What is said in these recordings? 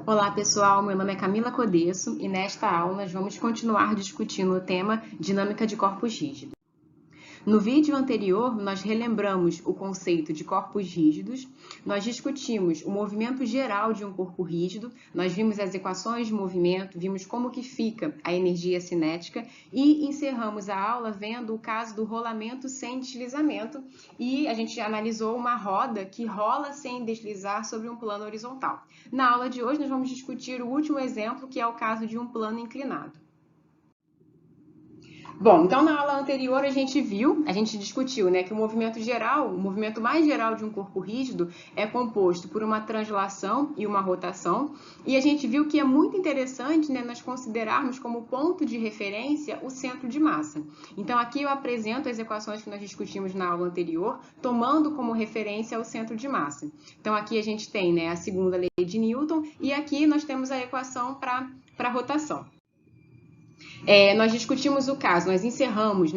Olá pessoal, meu nome é Camila Codesso e nesta aula nós vamos continuar discutindo o tema dinâmica de corpos rígidos. No vídeo anterior, nós relembramos o conceito de corpos rígidos, nós discutimos o movimento geral de um corpo rígido, nós vimos as equações de movimento, vimos como que fica a energia cinética e encerramos a aula vendo o caso do rolamento sem deslizamento e a gente analisou uma roda que rola sem deslizar sobre um plano horizontal. Na aula de hoje, nós vamos discutir o último exemplo, que é o caso de um plano inclinado. Bom, então na aula anterior a gente discutiu, que o movimento geral, o movimento mais geral de um corpo rígido é composto por uma translação e uma rotação, e a gente viu que é muito interessante, nós considerarmos como ponto de referência o centro de massa. Então aqui eu apresento as equações que nós discutimos na aula anterior, tomando como referência o centro de massa. Então aqui a gente tem, a segunda lei de Newton, e aqui nós temos a equação para a rotação. Nós discutimos o caso, nós encerramos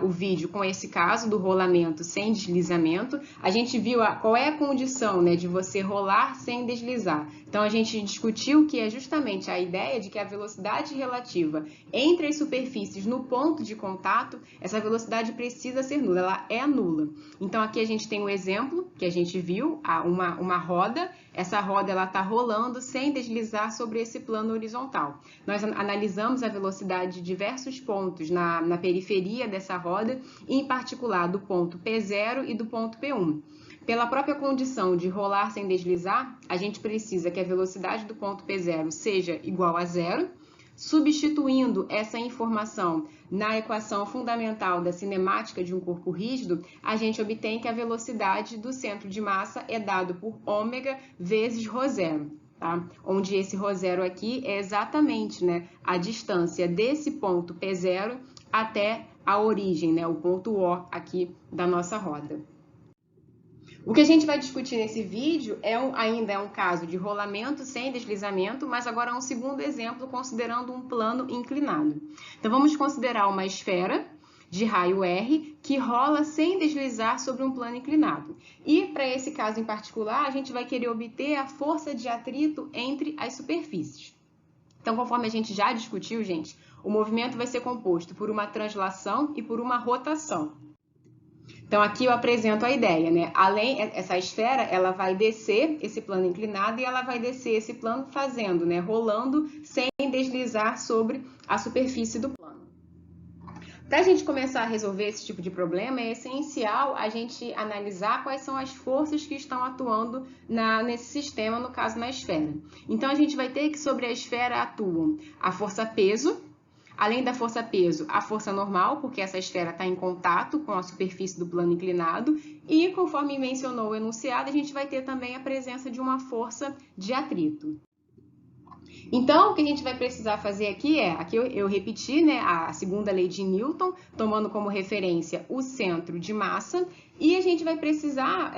o vídeo com esse caso do rolamento sem deslizamento. A gente viu qual é a condição de você rolar sem deslizar. Então, a gente discutiu que é justamente a ideia de que a velocidade relativa entre as superfícies no ponto de contato, essa velocidade precisa ser nula, ela é nula. Então, aqui a gente tem um exemplo que a gente viu, uma roda. Essa roda está rolando sem deslizar sobre esse plano horizontal. Nós analisamos a velocidade de diversos pontos na periferia dessa roda, em particular do ponto P0 e do ponto P1. Pela própria condição de rolar sem deslizar, a gente precisa que a velocidade do ponto P0 seja igual a zero. Substituindo essa informação na equação fundamental da cinemática de um corpo rígido, a gente obtém que a velocidade do centro de massa é dado por ômega vezes ρ0. Tá? Onde esse ρ0 aqui é exatamente a distância desse ponto P0 até a origem, o ponto O aqui da nossa roda. O que a gente vai discutir nesse vídeo ainda é um caso de rolamento sem deslizamento, mas agora é um segundo exemplo considerando um plano inclinado. Então vamos considerar uma esfera de raio R que rola sem deslizar sobre um plano inclinado. E para esse caso em particular, a gente vai querer obter a força de atrito entre as superfícies. Então, conforme a gente já discutiu, o movimento vai ser composto por uma translação e por uma rotação. Então, aqui eu apresento a ideia, essa esfera, ela vai descer esse plano inclinado e ela vai descer esse plano fazendo, rolando sem deslizar sobre a superfície do plano. Para a gente começar a resolver esse tipo de problema, é essencial a gente analisar quais são as forças que estão atuando nesse sistema, no caso na esfera. Então, a gente vai ter que sobre a esfera atuam a força peso, além da força peso, a força normal, porque essa esfera está em contato com a superfície do plano inclinado, e conforme mencionou o enunciado, a gente vai ter também a presença de uma força de atrito. Então, o que a gente vai precisar fazer aqui eu repeti a segunda lei de Newton, tomando como referência o centro de massa, e a gente vai precisar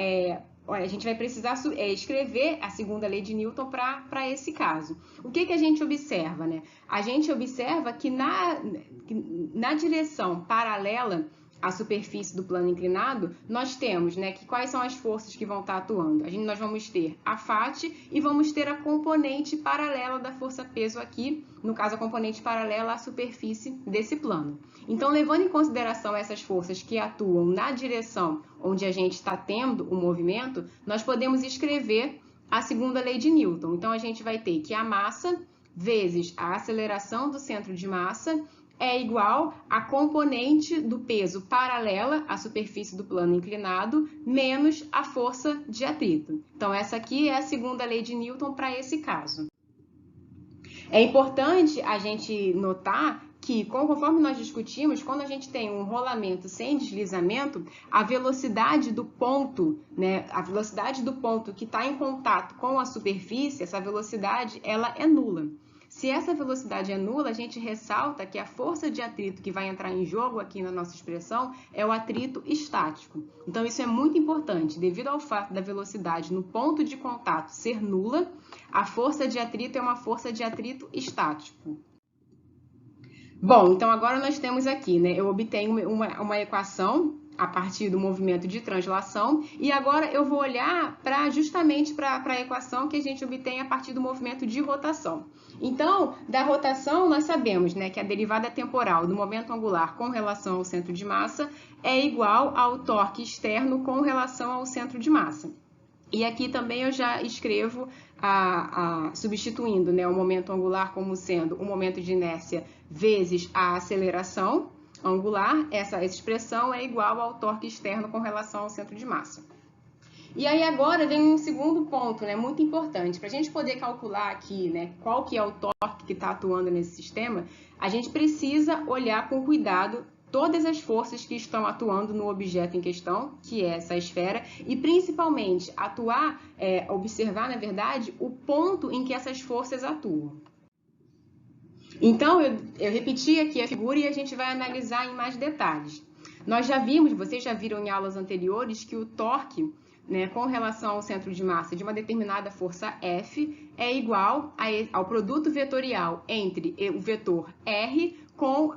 escrever a segunda lei de Newton para esse caso. O que a gente observa? A gente observa que na direção paralela à superfície do plano inclinado, nós temos que quais são as forças que vão estar atuando? Nós vamos ter a FAT e vamos ter a componente paralela da força peso aqui, no caso a componente paralela à superfície desse plano. Então, levando em consideração essas forças que atuam na direção onde a gente está tendo o movimento, nós podemos escrever a segunda lei de Newton. Então, a gente vai ter que a massa vezes a aceleração do centro de massa é igual à componente do peso paralela à superfície do plano inclinado menos a força de atrito. Então, essa aqui é a segunda lei de Newton para esse caso. É importante a gente notar que, conforme nós discutimos, quando a gente tem um rolamento sem deslizamento, a velocidade do ponto, que está em contato com a superfície, essa velocidade, ela é nula. Se essa velocidade é nula, a gente ressalta que a força de atrito que vai entrar em jogo aqui na nossa expressão é o atrito estático. Então, isso é muito importante. Devido ao fato da velocidade no ponto de contato ser nula, a força de atrito é uma força de atrito estático. Bom, então agora nós temos aqui, eu obtenho uma equação a partir do movimento de translação, e agora eu vou olhar justamente para a equação que a gente obtém a partir do movimento de rotação. Então, da rotação, nós sabemos, né, que a derivada temporal do momento angular com relação ao centro de massa é igual ao torque externo com relação ao centro de massa. E aqui também eu já escrevo substituindo, né, o momento angular como sendo o momento de inércia vezes a aceleração angular. Essa expressão é igual ao torque externo com relação ao centro de massa. E aí agora vem um segundo ponto, né, muito importante. Para a gente poder calcular aqui, né, qual que é o torque que está atuando nesse sistema, a gente precisa olhar com cuidado todas as forças que estão atuando no objeto em questão, que é essa esfera, e principalmente observar, na verdade, o ponto em que essas forças atuam. Então, eu repeti aqui a figura e a gente vai analisar em mais detalhes. Nós já vimos, vocês já viram em aulas anteriores, que o torque, né, com relação ao centro de massa de uma determinada força F é igual ao produto vetorial entre o vetor R com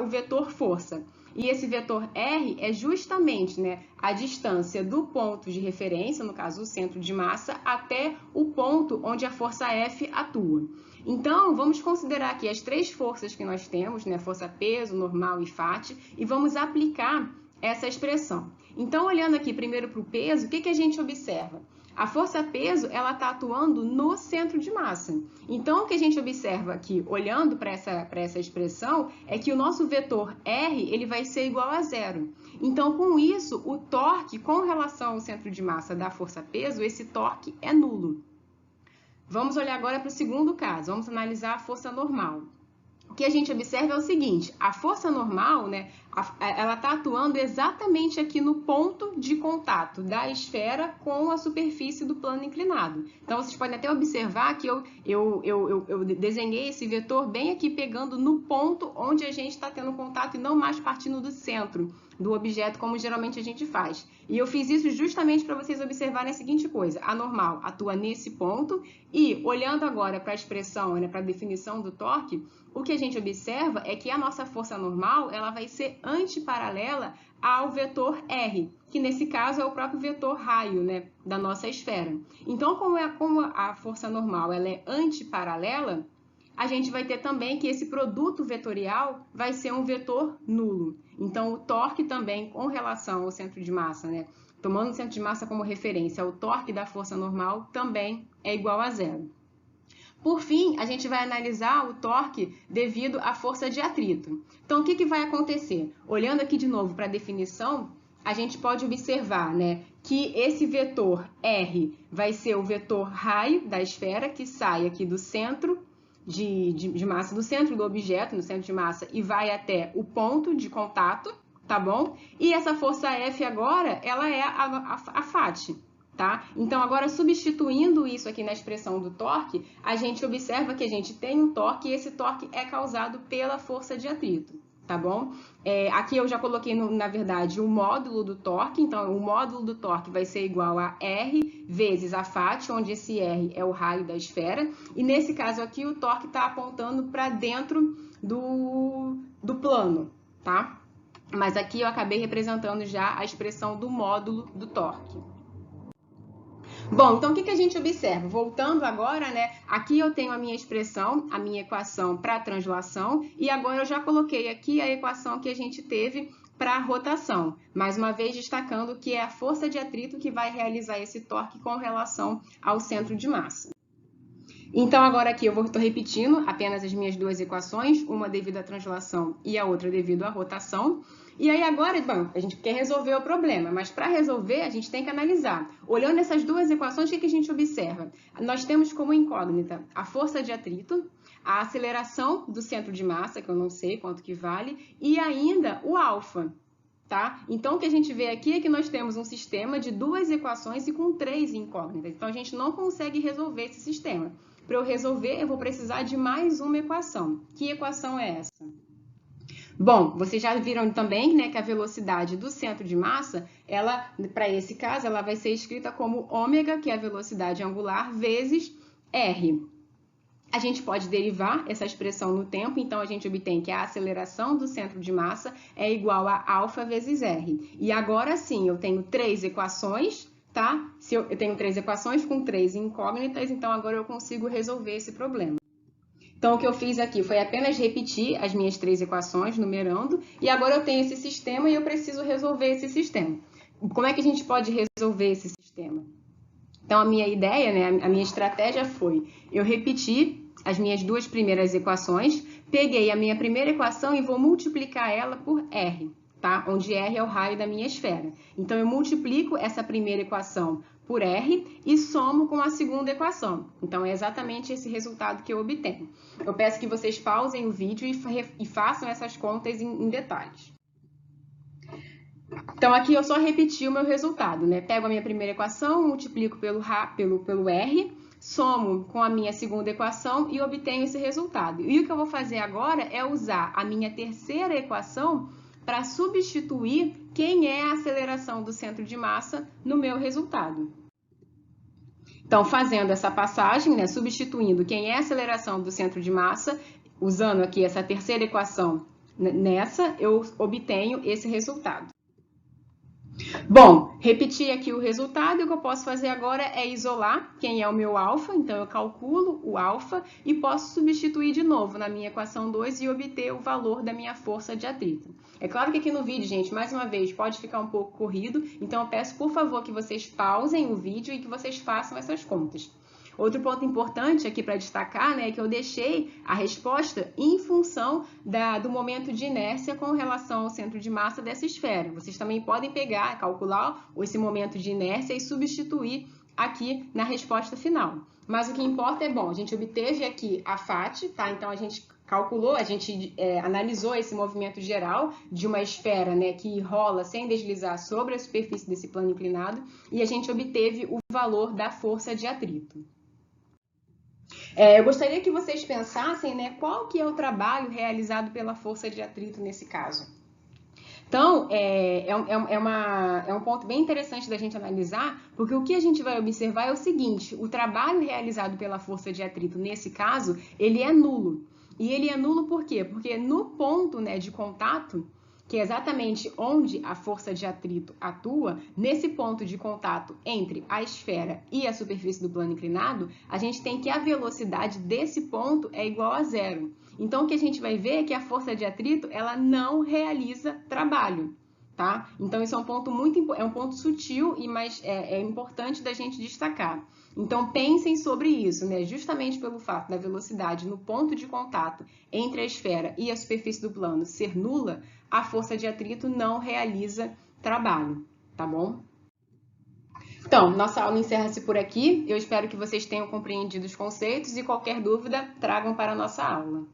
o vetor força. E esse vetor R é justamente, né, a distância do ponto de referência, no caso o centro de massa, até o ponto onde a força F atua. Então, vamos considerar aqui as três forças que nós temos, né, força peso, normal e fat, e vamos aplicar essa expressão. Então, olhando aqui primeiro para o peso, o que a gente observa? A força-peso, ela está atuando no centro de massa. Então, o que a gente observa aqui, olhando para essa expressão, é que o nosso vetor R ele vai ser igual a zero. Então, com isso, o torque com relação ao centro de massa da força-peso, esse torque é nulo. Vamos olhar agora para o segundo caso, vamos analisar a força normal. O que a gente observa é o seguinte, a força normal, né, ela está atuando exatamente aqui no ponto de contato da esfera com a superfície do plano inclinado. Então, vocês podem até observar que eu desenhei esse vetor bem aqui pegando no ponto onde a gente está tendo contato e não mais partindo do centro do objeto, como geralmente a gente faz. E eu fiz isso justamente para vocês observarem a seguinte coisa, a normal atua nesse ponto e, olhando agora para a expressão, né, para a definição do torque, o que a gente observa é que a nossa força normal ela vai ser antiparalela ao vetor R, que nesse caso é o próprio vetor raio, né, da nossa esfera. Então, como a força normal ela é antiparalela, a gente vai ter também que esse produto vetorial vai ser um vetor nulo. Então, o torque também com relação ao centro de massa, né, tomando o centro de massa como referência, o torque da força normal também é igual a zero. Por fim, a gente vai analisar o torque devido à força de atrito. Então, o que vai acontecer? Olhando aqui de novo para a definição, a gente pode observar, né, que esse vetor R vai ser o vetor raio da esfera que sai aqui do centro de massa, do centro do objeto, no centro de massa, e vai até o ponto de contato, tá bom? E essa força F agora, ela é a fat. Tá? Então, agora substituindo isso aqui na expressão do torque, a gente observa que a gente tem um torque e esse torque é causado pela força de atrito, tá bom? Aqui eu já coloquei, na verdade, o módulo do torque, então o módulo do torque vai ser igual a R vezes a fat, onde esse R é o raio da esfera, e nesse caso aqui o torque está apontando para dentro do plano, tá? Mas aqui eu acabei representando já a expressão do módulo do torque. Bom, então o que a gente observa? Voltando agora, né? Aqui eu tenho a minha expressão, a minha equação para a translação, e agora eu já coloquei aqui a equação que a gente teve para a rotação. Mais uma vez destacando que é a força de atrito que vai realizar esse torque com relação ao centro de massa. Então, agora aqui eu estou repetindo apenas as minhas duas equações, uma devido à translação e a outra devido à rotação. E aí agora, bom, a gente quer resolver o problema, mas para resolver a gente tem que analisar. Olhando essas duas equações, o que a gente observa? Nós temos como incógnita a força de atrito, a aceleração do centro de massa, que eu não sei quanto que vale, e ainda o alfa. Tá? Então, o que a gente vê aqui é que nós temos um sistema de duas equações e com três incógnitas. Então, a gente não consegue resolver esse sistema. Para eu resolver, eu vou precisar de mais uma equação. Que equação é essa? Bom, vocês já viram também, né, que a velocidade do centro de massa, ela, para esse caso, ela vai ser escrita como ômega, que é a velocidade angular, vezes R. A gente pode derivar essa expressão no tempo, então a gente obtém que a aceleração do centro de massa é igual a alfa vezes r. E agora sim, eu tenho 3 equações, tá? Se eu tenho 3 equações com 3 incógnitas, então agora eu consigo resolver esse problema. Então, o que eu fiz aqui foi apenas repetir as minhas 3 equações, numerando, e agora eu tenho esse sistema e eu preciso resolver esse sistema. Como é que a gente pode resolver esse sistema? Então, a minha ideia, né, a minha estratégia foi, eu repetir as minhas 2 primeiras equações, peguei a minha primeira equação e vou multiplicar ela por R, tá? Onde R é o raio da minha esfera. Então, eu multiplico essa primeira equação por R e somo com a segunda equação. Então, é exatamente esse resultado que eu obtenho. Eu peço que vocês pausem o vídeo e façam essas contas em detalhes. Então, aqui eu só repeti o meu resultado, né? Pego a minha primeira equação, multiplico pelo R, somo com a minha segunda equação e obtenho esse resultado. E o que eu vou fazer agora é usar a minha terceira equação para substituir quem é a aceleração do centro de massa no meu resultado. Então, fazendo essa passagem, né, substituindo quem é a aceleração do centro de massa, usando aqui essa terceira equação nessa, eu obtenho esse resultado. Bom, repetir aqui o resultado, e o que eu posso fazer agora é isolar quem é o meu alfa, então eu calculo o alfa e posso substituir de novo na minha equação 2 e obter o valor da minha força de atrito. É claro que aqui no vídeo, gente, mais uma vez, pode ficar um pouco corrido, então eu peço, por favor, que vocês pausem o vídeo e que vocês façam essas contas. Outro ponto importante aqui para destacar, né, é que eu deixei a resposta em função do momento de inércia com relação ao centro de massa dessa esfera. Vocês também podem pegar, calcular esse momento de inércia e substituir aqui na resposta final. Mas o que importa é, bom, a gente obteve aqui a FAT, tá? Então a gente calculou, a gente analisou esse movimento geral de uma esfera, né, que rola sem deslizar sobre a superfície desse plano inclinado e a gente obteve o valor da força de atrito. Eu gostaria que vocês pensassem, né, qual que é o trabalho realizado pela força de atrito nesse caso. Então, é um ponto bem interessante da gente analisar, porque o que a gente vai observar é o seguinte, o trabalho realizado pela força de atrito nesse caso, ele é nulo. E ele é nulo por quê? Porque no ponto, né, de contato, que é exatamente onde a força de atrito atua, nesse ponto de contato entre a esfera e a superfície do plano inclinado, a gente tem que a velocidade desse ponto é igual a zero. Então, o que a gente vai ver é que a força de atrito, ela não realiza trabalho, tá? Então, isso é um ponto um ponto sutil, mas é importante da gente destacar. Então, pensem sobre isso, né? Justamente pelo fato da velocidade no ponto de contato entre a esfera e a superfície do plano ser nula, a força de atrito não realiza trabalho, tá bom? Então, nossa aula encerra-se por aqui. Eu espero que vocês tenham compreendido os conceitos e qualquer dúvida, tragam para a nossa aula.